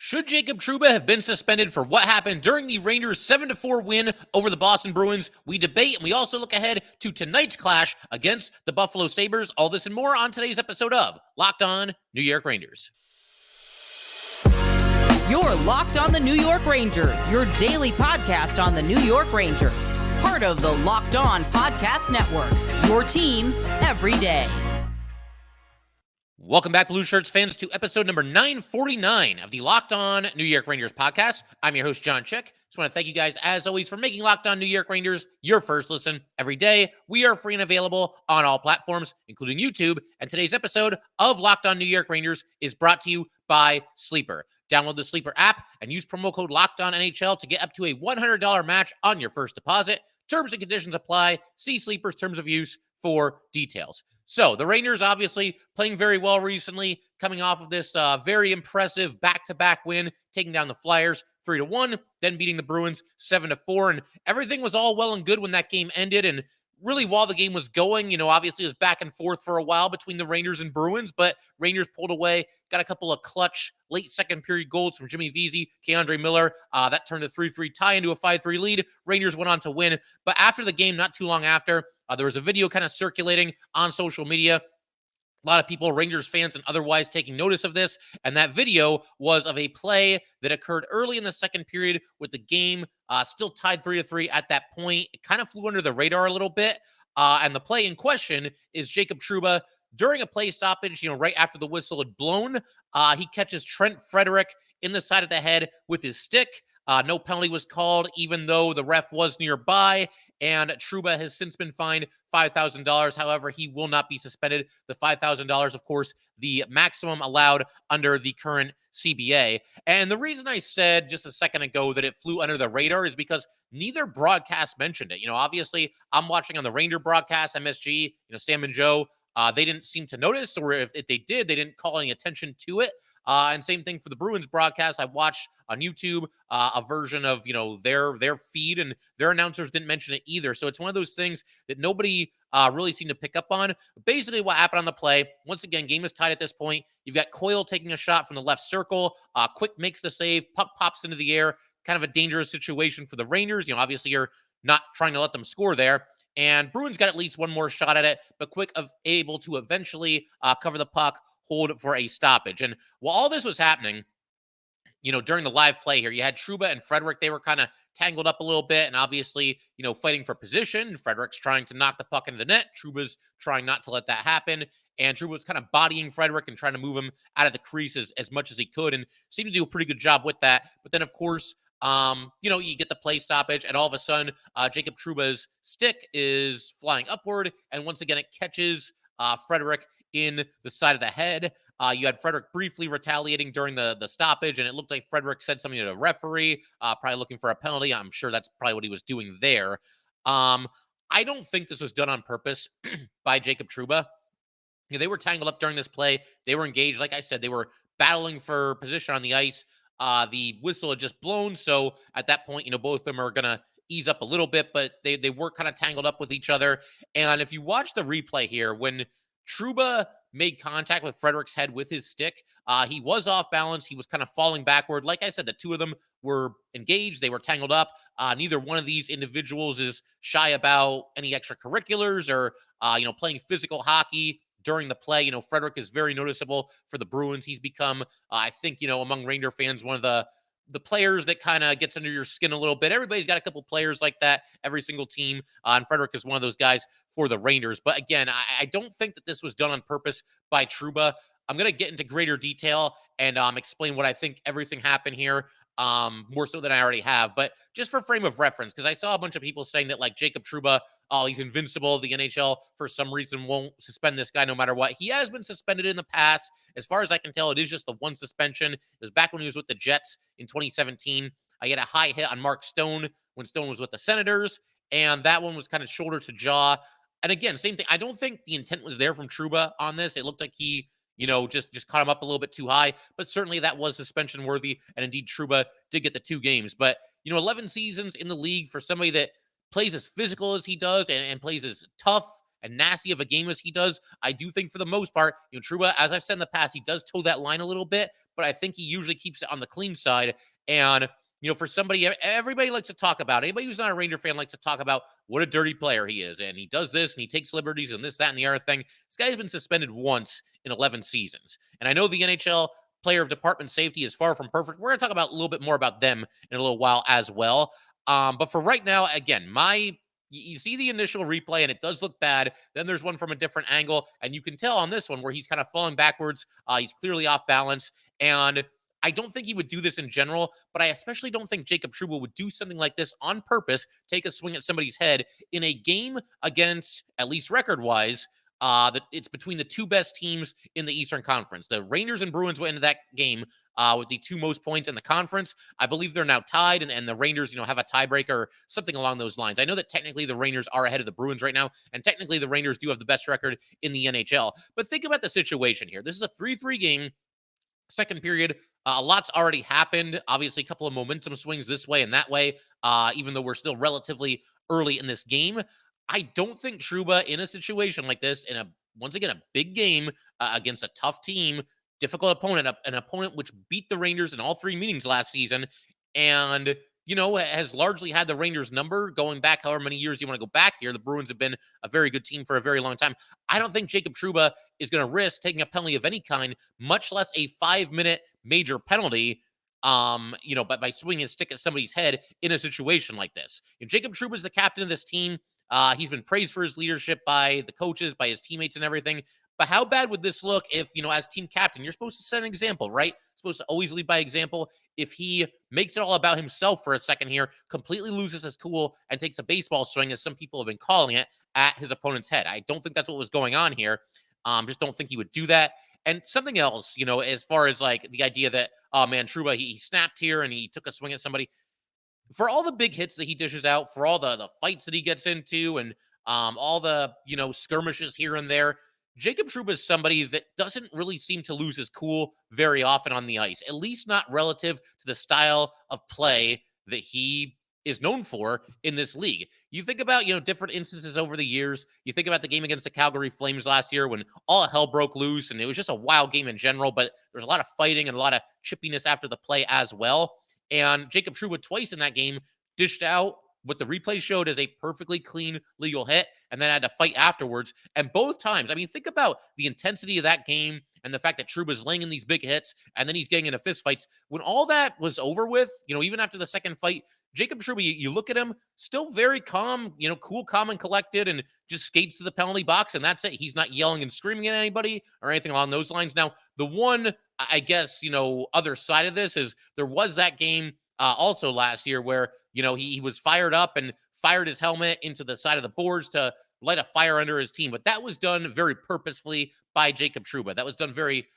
Should Jacob Trouba have been suspended for what happened during the Rangers' 7-4 win over the Boston Bruins? We debate, and we also look ahead to tonight's clash against the Buffalo Sabres. All this and more on today's episode of Locked On New York Rangers. You're Locked On the New York Rangers, your daily podcast on the New York Rangers. Part of the Locked On Podcast Network, your team every day. Welcome back, Blue Shirts fans, to episode number 949 of the Locked On New York Rangers podcast. I'm your host, John Chick. Just want to thank you guys, as always, for making Locked On New York Rangers your first listen every day. We are free and available on all platforms, including YouTube. And today's episode of Locked On New York Rangers is brought to you by Sleeper. Download the Sleeper app and use promo code LOCKEDONNHL to get up to a $100 match on your first deposit. Terms and conditions apply. See Sleeper's terms of use for details. So the Rangers obviously playing very well recently, coming off of this very impressive back-to-back win, taking down the Flyers 3-1, then beating the Bruins 7-4, and everything was all well and good when that game ended. And really, while the game was going, obviously it was back and forth for a while between the Rangers and Bruins, but Rangers pulled away, got a couple of clutch late second period goals from Jimmy Vesey, Keandre Miller. That turned a 3-3 tie into a 5-3 lead. Rangers went on to win. But after the game, not too long after, there was a video kind of circulating on social media. A lot of people, Rangers fans and otherwise, taking notice of this. And that video was of a play that occurred early in the second period with the game still tied 3-3 at that point. It kind of flew under the radar a little bit. And the play in question is Jacob Trouba during a play stoppage, right after the whistle had blown. He catches Trent Frederic in the side of the head with his stick. No penalty was called, even though the ref was nearby, and Trouba has since been fined $5,000. However, he will not be suspended. The $5,000, of course, the maximum allowed under the current CBA. And the reason I said just a second ago that it flew under the radar is because neither broadcast mentioned it. Obviously, I'm watching on the Ranger broadcast, MSG, Sam and Joe. They didn't seem to notice, or if they did, they didn't call any attention to it. And same thing for the Bruins broadcast. I watched on YouTube a version of their feed, and their announcers didn't mention it either. So it's one of those things that nobody really seemed to pick up on. But basically, what happened on the play? Once again, game is tied at this point. You've got Coyle taking a shot from the left circle. Quick makes the save. Puck pops into the air. Kind of a dangerous situation for the Rangers. Obviously you're not trying to let them score there. And Bruins got at least one more shot at it, but Quick able to eventually cover the puck, hold for a stoppage. And while all this was happening, during the live play here, you had Trouba and Frederic. They were kind of tangled up a little bit and obviously, fighting for position. Frederick's trying to knock the puck into the net. Trouba's trying not to let that happen. And Trouba was kind of bodying Frederic and trying to move him out of the crease as much as he could and seemed to do a pretty good job with that. But then, of course, you get the play stoppage, and all of a sudden, Jacob Trouba's stick is flying upward, and once again, it catches Frederic in the side of the head. You had Frederic briefly retaliating during the stoppage, and it looked like Frederic said something to the referee, probably looking for a penalty. I'm sure that's probably what he was doing there. I don't think this was done on purpose by Jacob Trouba. They were tangled up during this play. They were engaged. Like I said, they were battling for position on the ice. The whistle had just blown, so at that point, both of them are going to ease up a little bit, but they were kind of tangled up with each other. And if you watch the replay here, when Trouba made contact with Frederic's head with his stick, he was off balance. He was kind of falling backward. Like I said, the two of them were engaged. They were tangled up. Neither one of these individuals is shy about any extracurriculars or, playing physical hockey during the play. Frederic is very noticeable for the Bruins. He's become, I think, among Ranger fans, one of the players that kind of gets under your skin a little bit. Everybody's got a couple players like that, every single team. And Frederic is one of those guys for the Rangers. But again, I don't think that this was done on purpose by Trouba. I'm going to get into greater detail and explain what I think everything happened here. More so than I already have, but just for frame of reference, because I saw a bunch of people saying that like Jacob Trouba, he's invincible. The NHL for some reason won't suspend this guy no matter what. He has been suspended in the past. As far as I can tell, it is just the one suspension. It was back when he was with the Jets in 2017. He had a high hit on Mark Stone when Stone was with the Senators, and that one was kind of shoulder to jaw. And again, same thing. I don't think the intent was there from Trouba on this. It looked like he just caught him up a little bit too high, but certainly that was suspension worthy. And indeed, Trouba did get the 2 games, but 11 seasons in the league for somebody that plays as physical as he does and plays as tough and nasty of a game as he does, I do think for the most part, Trouba, as I've said in the past, he does toe that line a little bit, but I think he usually keeps it on the clean side. And for somebody, everybody likes to talk about, anybody who's not a Ranger fan likes to talk about what a dirty player he is. And he does this and he takes liberties and this, that, and the other thing. This guy's been suspended once in 11 seasons. And I know the NHL player of department safety is far from perfect. We're going to talk about a little bit more about them in a little while as well. But for right now, again, you see the initial replay and it does look bad. Then there's one from a different angle. And you can tell on this one where he's kind of falling backwards. He's clearly off balance. And I don't think he would do this in general, but I especially don't think Jacob Trouba would do something like this on purpose, take a swing at somebody's head in a game against, at least record-wise, that it's between the two best teams in the Eastern Conference. The Rangers and Bruins went into that game with the two most points in the conference. I believe they're now tied, and the Rangers, have a tiebreaker or something along those lines. I know that technically the Rangers are ahead of the Bruins right now, and technically the Rangers do have the best record in the NHL. But think about the situation here. This is a 3-3 game. Second period, a lot's already happened. Obviously, a couple of momentum swings this way and that way, even though we're still relatively early in this game. I don't think Trouba, in a situation like this, once again, a big game against a tough team, difficult opponent, an opponent which beat the Rangers in all 3 meetings last season, and has largely had the Rangers number going back however many years you want to go back here. The Bruins have been a very good team for a very long time. I don't think Jacob Trouba is going to risk taking a penalty of any kind, much less a 5-minute major penalty, by swinging his stick at somebody's head in a situation like this. Jacob Trouba is the captain of this team. He's been praised for his leadership by the coaches, by his teammates and everything. But how bad would this look if, as team captain, you're supposed to set an example, right? Supposed to always lead by example. If he makes it all about himself for a second here, completely loses his cool and takes a baseball swing, as some people have been calling it, at his opponent's head. I don't think that's what was going on here. Just don't think he would do that. And something else, as far as like the idea that, oh man, Trouba, he snapped here and he took a swing at somebody. For all the big hits that he dishes out, for all the fights that he gets into, and all the, skirmishes here and there, Jacob Trouba is somebody that doesn't really seem to lose his cool very often on the ice, at least not relative to the style of play that he is known for in this league. You think about, different instances over the years. You think about the game against the Calgary Flames last year when all hell broke loose and it was just a wild game in general, but there's a lot of fighting and a lot of chippiness after the play as well. And Jacob Trouba twice in that game dished out what the replay showed as a perfectly clean legal hit, and then had to fight afterwards. And both times, think about the intensity of that game and the fact that Trouba's laying in these big hits, and then he's getting into fist fights. When all that was over with, even after the second fight, Jacob Trouba, you look at him, still very calm, cool, calm, and collected, and just skates to the penalty box, and that's it. He's not yelling and screaming at anybody or anything along those lines. Now, the one, I guess, other side of this is there was that game also last year where, he was fired up and fired his helmet into the side of the boards to light a fire under his team. But that was done very purposefully by Jacob Trouba. That was done very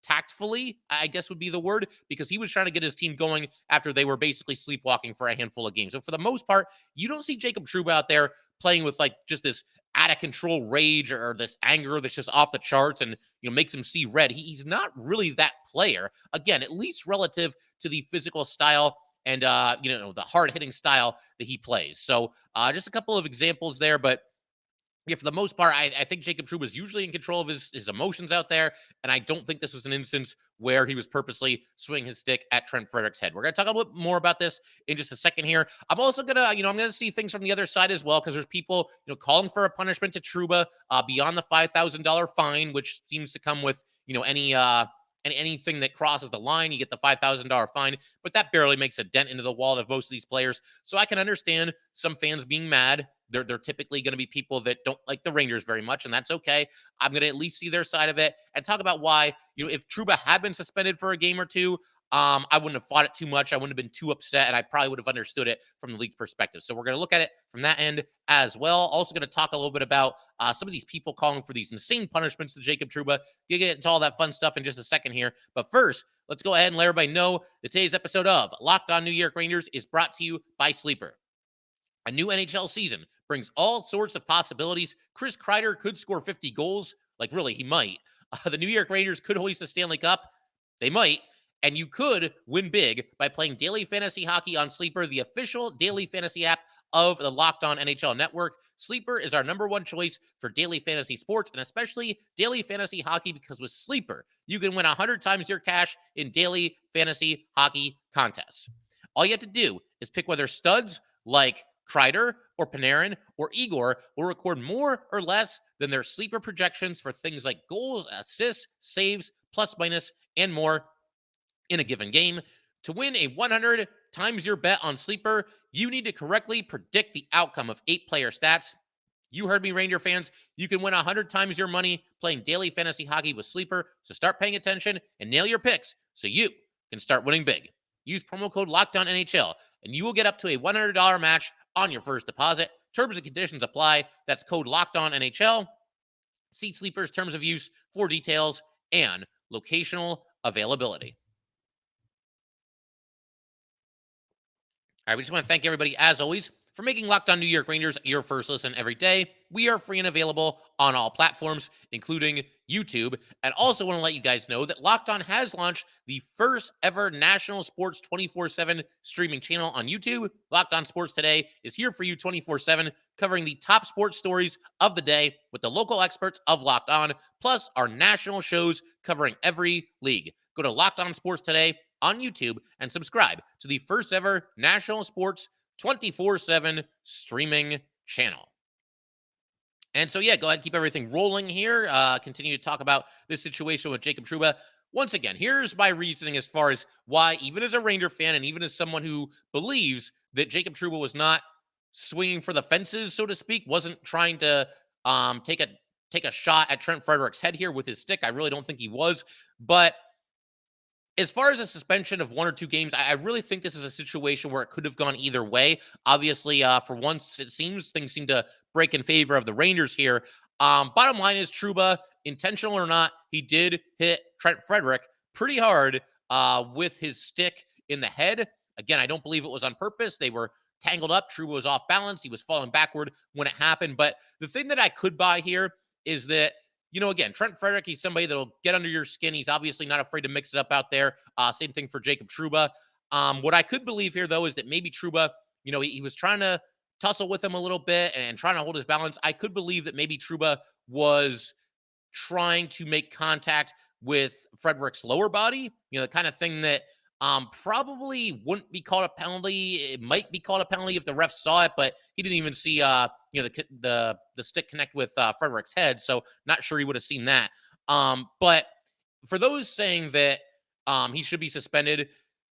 tactfully, I guess would be the word, because he was trying to get his team going after they were basically sleepwalking for a handful of games. So for the most part, you don't see Jacob Trouba out there playing with like just this out of control rage or this anger that's just off the charts and, makes him see red. He's not really that player. Again, at least relative to the physical style and, the hard-hitting style that he plays. So just a couple of examples there, but yeah, for the most part, I think Jacob Trouba is usually in control of his emotions out there, and I don't think this was an instance where he was purposely swinging his stick at Trent Frederic's head. We're going to talk a little bit more about this in just a second here. I'm also going to, I'm going to see things from the other side as well, because there's people, calling for a punishment to Trouba beyond the $5,000 fine, which seems to come with, anything that crosses the line, you get the $5,000 fine, but that barely makes a dent into the wallet of most of these players. So I can understand some fans being mad. They're typically going to be people that don't like the Rangers very much, and that's okay. I'm going to at least see their side of it and talk about why, if Trouba had been suspended for a game or two, I wouldn't have fought it too much. I wouldn't have been too upset, and I probably would have understood it from the league's perspective. So we're going to look at it from that end as well. Also going to talk a little bit about some of these people calling for these insane punishments to Jacob Trouba. We'll get into all that fun stuff in just a second here. But first, let's go ahead and let everybody know that today's episode of Locked On New York Rangers is brought to you by Sleeper. A new NHL season brings all sorts of possibilities. Chris Kreider could score 50 goals. Like, really, he might. The New York Rangers could hoist the Stanley Cup. They might. And you could win big by playing daily fantasy hockey on Sleeper, the official daily fantasy app of the Locked On NHL Network. Sleeper is our number one choice for daily fantasy sports and especially daily fantasy hockey, because with Sleeper, you can win 100 times your cash in daily fantasy hockey contests. All you have to do is pick whether studs like Kreider or Panarin or Igor will record more or less than their sleeper projections for things like goals, assists, saves, plus minus, and more in a given game. To win a 100 times your bet on Sleeper, you need to correctly predict the outcome of 8-player stats. You heard me, Ranger fans. You can win 100 times your money playing daily fantasy hockey with Sleeper. So start paying attention and nail your picks so you can start winning big. Use promo code LOCKEDONNHL and you will get up to a $100 match on your first deposit. Terms and conditions apply. That's code LOCKEDONNHL. See Sleeper's terms of use for details and locational availability. All right, we just want to thank everybody, as always, for making Locked On New York Rangers your first listen every day. We are free and available on all platforms, including YouTube. And also want to let you guys know that Locked On has launched the first ever national sports 24/7 streaming channel on YouTube. Locked On Sports Today is here for you 24/7, covering the top sports stories of the day with the local experts of Locked On, plus our national shows covering every league. Go to Locked On Sports Today on YouTube and subscribe to the first ever national sports 24/7 streaming channel. And so, yeah, go ahead and keep everything rolling here. Continue to talk about this situation with Jacob Trouba. Once again, here's my reasoning as far as why, even as a Ranger fan and even as someone who believes that Jacob Trouba was not swinging for the fences, so to speak, wasn't trying to take a shot at Trent Frederic's head here with his stick. I really don't think he was. But as far as a suspension of 1 or 2 games, I really think this is a situation where it could have gone either way. Obviously, for once, it seems things seem to break in favor of the Rangers here. Bottom line is, Trouba, intentional or not, he did hit Trent Frederic pretty hard with his stick in the head. Again, I don't believe it was on purpose. They were tangled up. Trouba was off balance. He was falling backward when it happened. But the thing that I could buy here is that, again, Trent Frederic, he's somebody that'll get under your skin. He's obviously not afraid to mix it up out there. Same thing for Jacob Trouba. What I could believe here, though, is that maybe Trouba, he was trying to tussle with him a little bit and trying to hold his balance. I could believe that maybe Trouba was trying to make contact with Frederic's lower body, the kind of thing that probably wouldn't be called a penalty. It might be called a penalty if the ref saw it, but he didn't even see the stick connect with Frederic's head, so not sure he would have seen that. But for those saying that he should be suspended,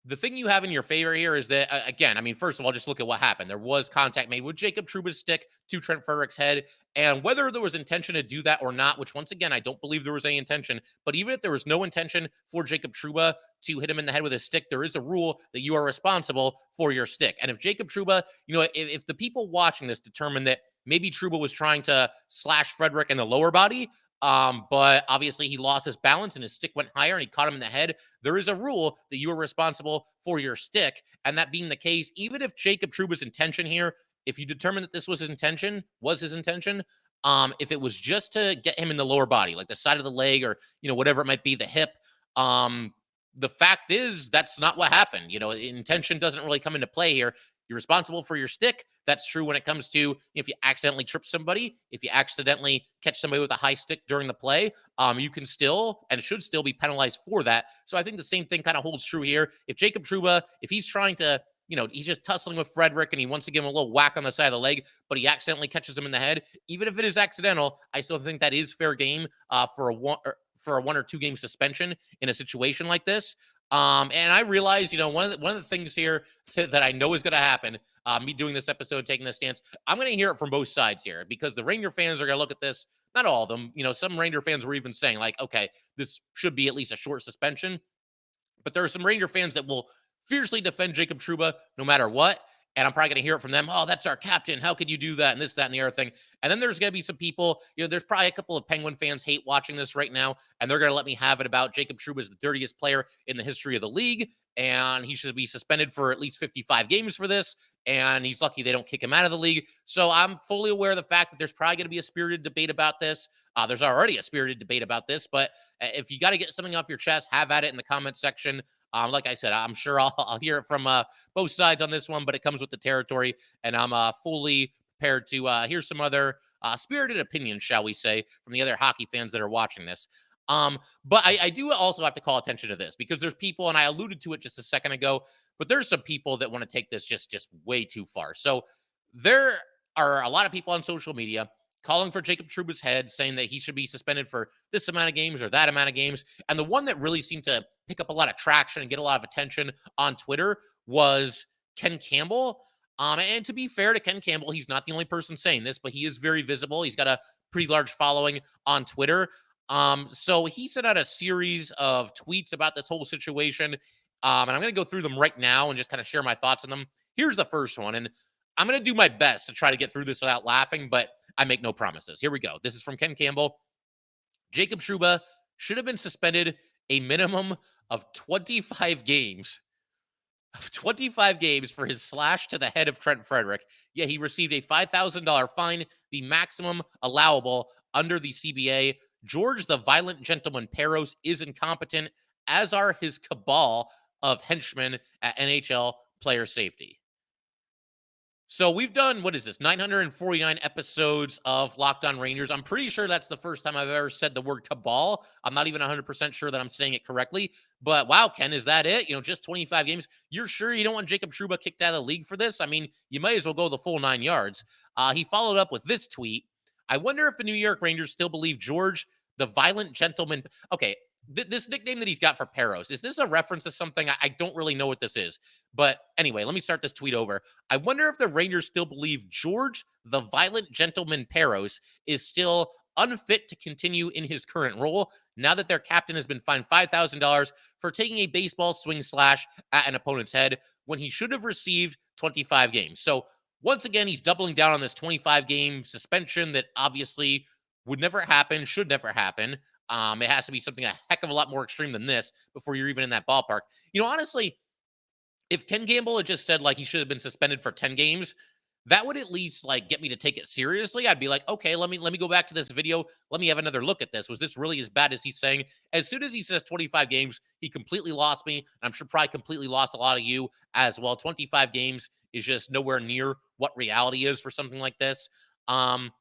the thing you have in your favor here is that, again, I mean, first of all, just look at what happened. There was contact made with Jacob Trouba's stick to Trent Frederic's head, and whether there was intention to do that or not, which once again, I don't believe there was any intention, but even if there was no intention for Jacob Trouba to hit him in the head with a stick, there is a rule that you are responsible for your stick. And if Jacob Trouba, if the people watching this determine that maybe Trouba was trying to slash Frederic in the lower body, but obviously he lost his balance and his stick went higher and he caught him in the head, there is a rule that you are responsible for your stick. And that being the case, even if Jacob Trouba's intention here, if you determine that this was his intention, if it was just to get him in the lower body, like the side of the leg or, whatever it might be, the hip, the fact is that's not what happened. Intention doesn't really come into play here. You're responsible for your stick. That's true when it comes to if you accidentally trip somebody, if you accidentally catch somebody with a high stick during the play, you can still and should still be penalized for that. So I think the same thing kind of holds true here. If Jacob Trouba, if he's trying to, he's just tussling with Frederic and he wants to give him a little whack on the side of the leg, but he accidentally catches him in the head, even if it is accidental, I still think that is fair game for a 1 or 2 game suspension in a situation like this. And I realize, one of the things here that I know is going to happen, me doing this episode, taking this stance, I'm going to hear it from both sides here because the Ranger fans are going to look at this. Not all of them, some Ranger fans were even saying like, okay, this should be at least a short suspension. But there are some Ranger fans that will fiercely defend Jacob Trouba no matter what. And I'm probably going to hear it from them. Oh, that's our captain. How could you do that? And this, that, and the other thing. And then there's going to be some people, there's probably a couple of Penguin fans hate watching this right now. And they're going to let me have it about Jacob Trouba is the dirtiest player in the history of the league. And he should be suspended for at least 55 games for this. And he's lucky they don't kick him out of the league. So I'm fully aware of the fact that there's probably going to be a spirited debate about this. There's already a spirited debate about this. But if you got to get something off your chest, have at it in the comment section. Like I said, I'm sure I'll hear it from both sides on this one, but it comes with the territory, and I'm fully prepared to hear some other spirited opinions, shall we say, from the other hockey fans that are watching this. But I do also have to call attention to this because there's people, and I alluded to it just a second ago, but there's some people that want to take this just way too far. So there are a lot of people on social media calling for Jacob Trouba's head, saying that he should be suspended for this amount of games or that amount of games. And the one that really seemed to pick up a lot of traction and get a lot of attention on Twitter was Ken Campbell. And to be fair to Ken Campbell, he's not the only person saying this, but he is very visible. He's got a pretty large following on Twitter. So he sent out a series of tweets about this whole situation. And I'm going to go through them right now and just kind of share my thoughts on them. Here's the first one. And I'm going to do my best to try to get through this without laughing, but I make no promises. Here we go. This is from Ken Campbell. Jacob Trouba should have been suspended a minimum of 25 games. 25 games for his slash to the head of Trent Frederic. Yeah, he received a $5,000 fine, the maximum allowable under the CBA. George, the violent gentleman Peros, is incompetent, as are his cabal of henchmen at NHL player safety. So we've done, 949 episodes of Locked On Rangers. I'm pretty sure that's the first time I've ever said the word cabal. I'm not even 100% sure that I'm saying it correctly. But wow, Ken, is that it? Just 25 games. You're sure you don't want Jacob Trouba kicked out of the league for this? I mean, you might as well go the full 9 yards. He followed up with this tweet. I wonder if the New York Rangers still believe George, the violent gentleman. Okay, this nickname that he's got for Peros, is this a reference to something? I don't really know what this is. But anyway, let me start this tweet over. I wonder if the Rangers still believe George, the violent gentleman Peros, is still unfit to continue in his current role now that their captain has been fined $5,000 for taking a baseball swing slash at an opponent's head when he should have received 25 games. So once again, he's doubling down on this 25-game suspension that obviously would never happen, should never happen. It has to be something a heck of a lot more extreme than this before you're even in that ballpark. Honestly, if Ken Campbell had just said like he should have been suspended for 10 games, that would at least like get me to take it seriously. I'd be like, okay, let me go back to this video. Let me have another look at this. Was this really as bad as he's saying? As soon as he says 25 games, he completely lost me. And I'm sure probably completely lost a lot of you as well. 25 games is just nowhere near what reality is for something like this. And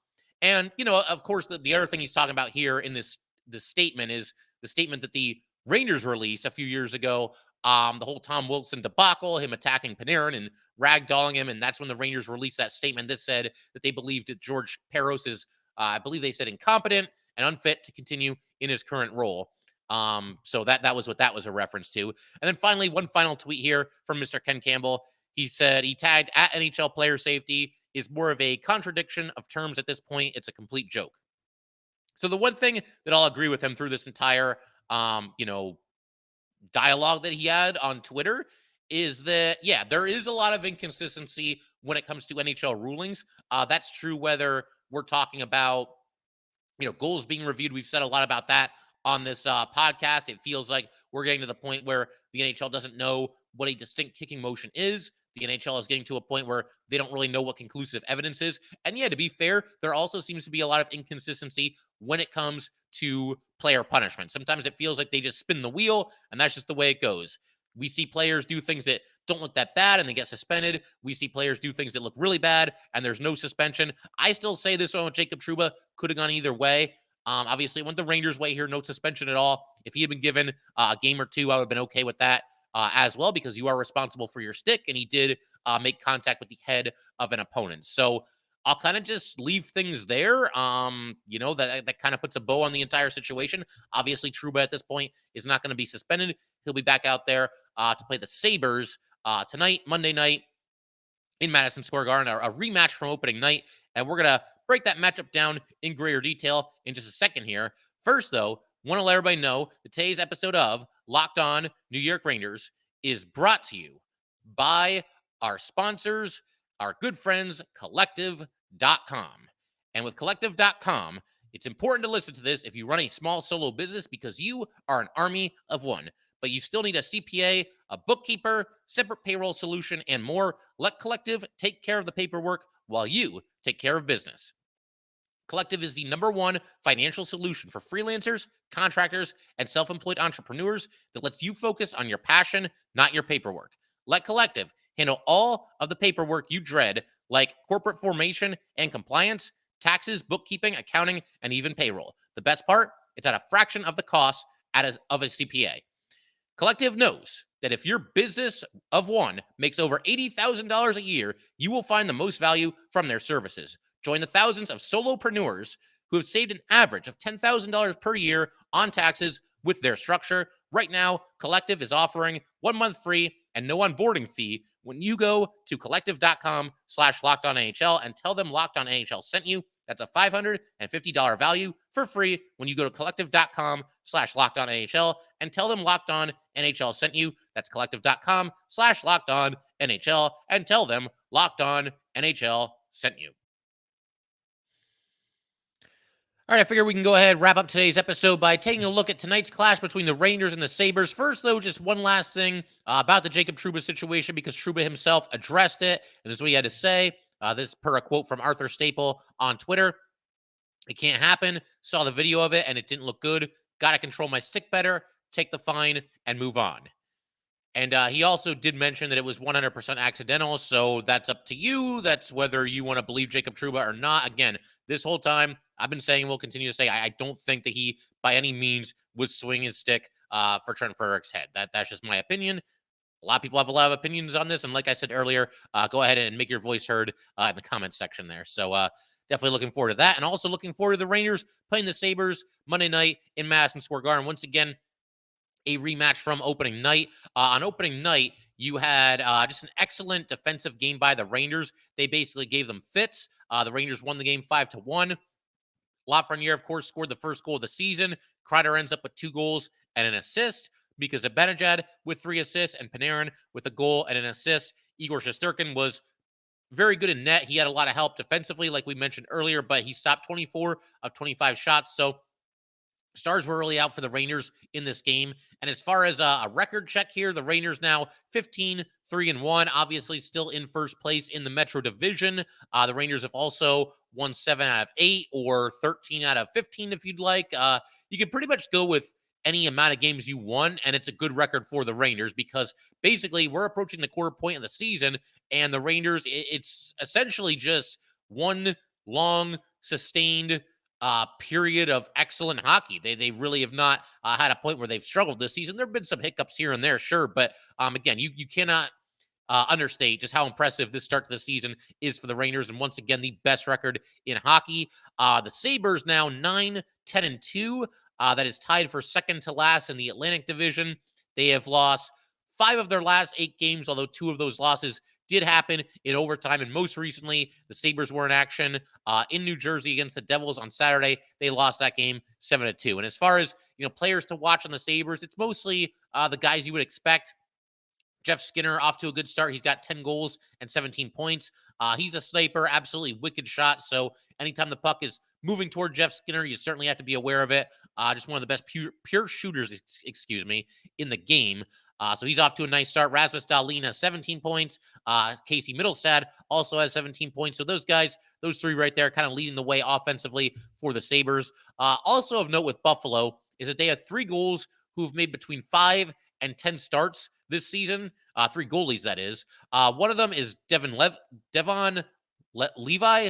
of course, the other thing he's talking about here in this statement is the statement that the Rangers released a few years ago. The whole Tom Wilson debacle, him attacking Panarin and ragdolling him. And that's when the Rangers released that statement that said that they believed that George Peros is, I believe they said, incompetent and unfit to continue in his current role. So that was what that was a reference to. And then finally, one final tweet here from Mr. Ken Campbell. He said he tagged at NHL player safety is more of a contradiction of terms at this point. It's a complete joke. So the one thing that I'll agree with him through this entire, dialogue that he had on Twitter is that, yeah, there is a lot of inconsistency when it comes to NHL rulings. That's true whether we're talking about, goals being reviewed. We've said a lot about that on this podcast. It feels like we're getting to the point where the NHL doesn't know what a distinct kicking motion is. The NHL is getting to a point where they don't really know what conclusive evidence is. And yeah, to be fair, there also seems to be a lot of inconsistency when it comes to player punishment. Sometimes it feels like they just spin the wheel, and that's just the way it goes. We see players do things that don't look that bad, and they get suspended. We see players do things that look really bad, and there's no suspension. I still say this one with Jacob Trouba could have gone either way. Obviously, it went the Rangers' way here, no suspension at all. If he had been given a game or two, I would have been okay with that. As well, because you are responsible for your stick, and he did make contact with the head of an opponent. So I'll kind of just leave things there. That kind of puts a bow on the entire situation. Obviously, Trouba at this point is not going to be suspended. He'll be back out there to play the Sabres tonight, Monday night in Madison Square Garden, a rematch from opening night. And we're going to break that matchup down in greater detail in just a second here. First, though, want to let everybody know that today's episode of Locked On New York Rangers is brought to you by our sponsors, our good friends, Collective.com. And with Collective.com, it's important to listen to this if you run a small solo business because you are an army of one. But you still need a CPA, a bookkeeper, separate payroll solution, and more. Let Collective take care of the paperwork while you take care of business. Collective is the #1 financial solution for freelancers, contractors, and self-employed entrepreneurs that lets you focus on your passion, not your paperwork. Let Collective handle all of the paperwork you dread, like corporate formation and compliance, taxes, bookkeeping, accounting, and even payroll. The best part? It's at a fraction of the cost of a CPA. Collective knows that if your business of one makes over $80,000 a year, you will find the most value from their services. Join the thousands of solopreneurs who have saved an average of $10,000 per year on taxes with their structure. Right now, Collective is offering 1 month free and no onboarding fee when you go to collective.com/LockedOnNHL and tell them Locked On NHL sent you. That's a $550 value for free when you go to collective.com/LockedOnNHL and tell them Locked On NHL sent you. That's collective.com/LockedOnNHL and tell them Locked On NHL sent you. All right, I figure we can go ahead and wrap up today's episode by taking a look at tonight's clash between the Rangers and the Sabres. First, though, just one last thing about the Jacob Trouba situation, because Trouba himself addressed it, and this is what he had to say. This per a quote from Arthur Staple on Twitter. It can't happen. Saw the video of it, and it didn't look good. Got to control my stick better, take the fine, and move on. And he also did mention that it was 100% accidental, so that's up to you. That's whether you want to believe Jacob Trouba or not. Again, this whole time, I've been saying, we'll continue to say, I don't think that he, by any means, was swinging his stick for Trent Frederic's head. That's just my opinion. A lot of people have a lot of opinions on this, and like I said earlier, go ahead and make your voice heard in the comments section there. So definitely looking forward to that, and also looking forward to the Rangers playing the Sabres Monday night in Madison Square Garden. Once again, a rematch from opening night. On opening night, you had just an excellent defensive game by the Rangers. They basically gave them fits. The Rangers won the game 5-1. Lafreniere, of course, scored the first goal of the season. Kreider ends up with 2 goals and an assist because of Benajad with 3 assists and Panarin with a goal and an assist. Igor Shesterkin was very good in net. He had a lot of help defensively, like we mentioned earlier, but he stopped 24 of 25 shots. So Stars were really out for the Rangers in this game. And as far as a record check here, the Rangers now 15-3-1, obviously still in first place in the Metro Division. The Rangers have also won 7 out of 8 or 13 out of 15 if you'd like. You can pretty much go with any amount of games you won, and it's a good record for the Rangers because basically we're approaching the quarter point of the season, and the Rangers, it's essentially just one long, sustained period of excellent hockey. They really have not had a point where they've struggled this season. There have been some hiccups here and there, sure, but again, you cannot understate just how impressive this start to the season is for the Rangers, and once again, the best record in hockey. The Sabres now 9-10-2. That is tied for second to last in the Atlantic Division. They have lost 5 of their last 8 games, although 2 of those losses did happen in overtime. And most recently, the Sabres were in action in New Jersey against the Devils on Saturday. They lost that game 7-2. And as far as players to watch on the Sabres, it's mostly the guys you would expect. Jeff Skinner off to a good start. He's got 10 goals and 17 points. He's a sniper, absolutely wicked shot. So anytime the puck is moving toward Jeff Skinner, you certainly have to be aware of it. Just one of the best pure shooters, in the game. So he's off to a nice start. Rasmus Dahlin has 17 points. Casey Middlestad also has 17 points. So those guys, those 3 right there, kind of leading the way offensively for the Sabres. Also of note with Buffalo is that they have 3 goals who've made between 5 and 10 starts this season. 3 goalies, that is. One of them is Devon Levi.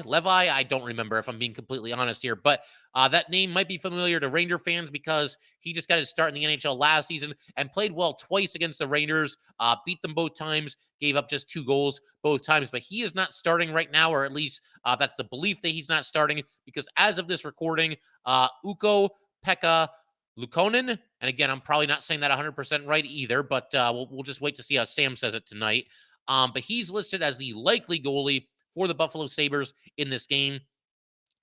I don't remember, if I'm being completely honest here, but that name might be familiar to Ranger fans because he just got his start in the NHL last season and played well twice against the Rangers, beat them both times, gave up just 2 goals both times, but he is not starting right now, or at least that's the belief that he's not starting, because as of this recording, Ukko-Pekka Luukkonen, and again, I'm probably not saying that 100% right either, but we'll just wait to see how Sam says it tonight. But he's listed as the likely goalie for the Buffalo Sabres in this game.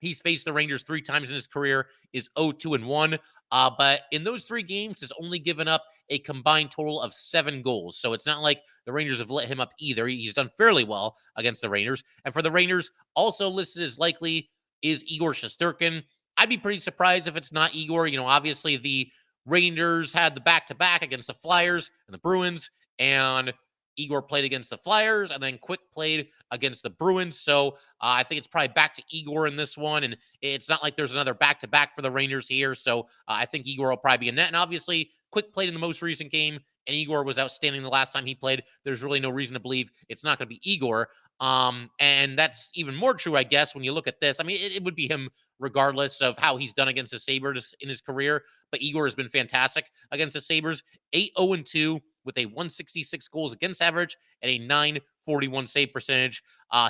He's faced the Rangers 3 times in his career, is 0-2-1. But in those 3 games, has only given up a combined total of 7 goals. So it's not like the Rangers have let him up either. He's done fairly well against the Rangers. And for the Rangers, also listed as likely is Igor Shesterkin. I'd be pretty surprised if it's not Igor. Obviously the Rangers had the back-to-back against the Flyers and the Bruins, and Igor played against the Flyers, and then Quick played against the Bruins. So I think it's probably back to Igor in this one, and it's not like there's another back-to-back for the Rangers here. So I think Igor will probably be in net, and obviously Quick played in the most recent game, and Igor was outstanding the last time he played. There's really no reason to believe it's not going to be Igor. And that's even more true, I guess, when you look at this. I mean, it would be him regardless of how he's done against the Sabres in his career. But Igor has been fantastic against the Sabres. 8-0-2 with a 166 goals against average and a 941 save percentage.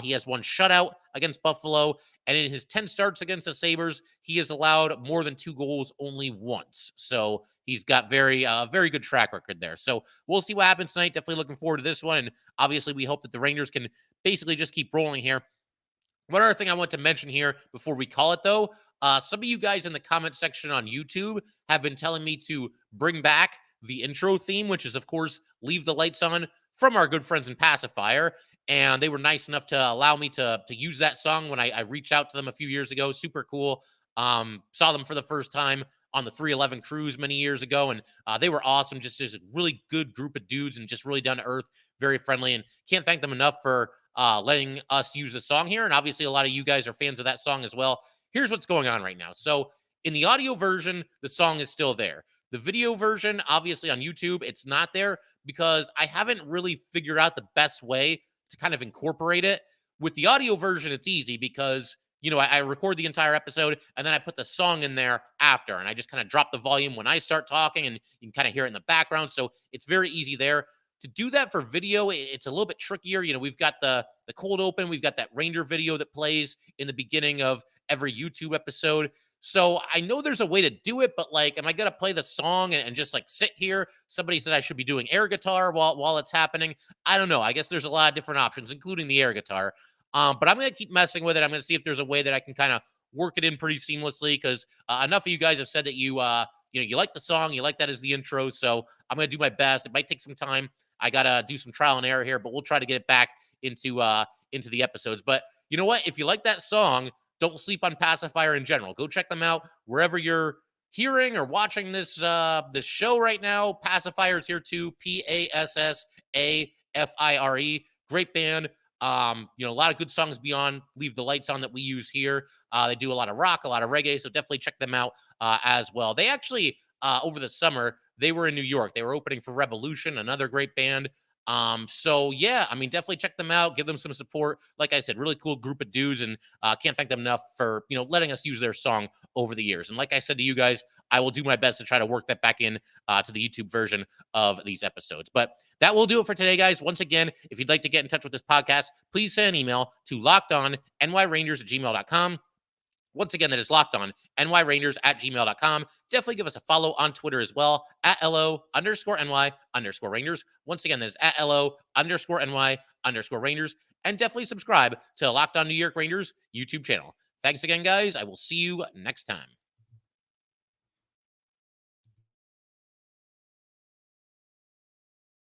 He has one shutout against Buffalo. And in his 10 starts against the Sabres, he has allowed more than 2 goals only once. So he's got very good track record there. So we'll see what happens tonight. Definitely looking forward to this one. And obviously, we hope that the Rangers can basically just keep rolling here. One other thing I want to mention here before we call it, though, some of you guys in the comment section on YouTube have been telling me to bring back the intro theme, which is, of course, Leave the Lights On from our good friends in Pacifier. And they were nice enough to allow me to use that song when I reached out to them a few years ago. Super cool. Saw them for the first time on the 311 cruise many years ago, and they were awesome. Just a really good group of dudes and just really down to earth, very friendly. And can't thank them enough for letting us use the song here. And obviously, a lot of you guys are fans of that song as well. Here's what's going on right now. So in the audio version, the song is still there. The video version, obviously on YouTube, it's not there because I haven't really figured out the best way to kind of incorporate it. With the audio version, it's easy because, you know, I record the entire episode and then I put the song in there after, and I just kind of drop the volume when I start talking, and you can kind of hear it in the background. So it's very easy there. To do that for video, it's a little bit trickier. You know, we've got the cold open, we've got that Ranger video that plays in the beginning of every YouTube episode. So I know there's a way to do it, but like, am I gonna play the song and just like sit here? Somebody said I should be doing air guitar while it's happening. I don't know. I guess there's a lot of different options, including the air guitar. But I'm gonna keep messing with it. I'm gonna see if there's a way that I can kind of work it in pretty seamlessly, because enough of you guys have said that you like the song, you like that as the intro. So I'm gonna do my best. It might take some time. I gotta do some trial and error here, but we'll try to get it back into the episodes. But you know what? If you like that song, don't sleep on Pacifier in general. Go check them out wherever you're hearing or watching this show right now. Pacifier is here too. Passafire. Great band. A lot of good songs beyond Leave the Lights On that we use here. They do a lot of rock, a lot of reggae, so definitely check them out as well. They actually, over the summer, they were in New York. They were opening for Revolution, another great band. So yeah, I mean, definitely check them out, give them some support. Like I said, really cool group of dudes, and can't thank them enough for, letting us use their song over the years. And like I said to you guys, I will do my best to try to work that back in to the YouTube version of these episodes. But that will do it for today, guys. Once again, if you'd like to get in touch with this podcast, please send an email to lockedonnyrangers@gmail.com. Once again, that is lockedonnyrangers@gmail.com. Definitely give us a follow on Twitter as well, at @LO_NY_Rangers. Once again, that is at @LO_NY_Rangers. And definitely subscribe to Locked On New York Rangers YouTube channel. Thanks again, guys. I will see you next time.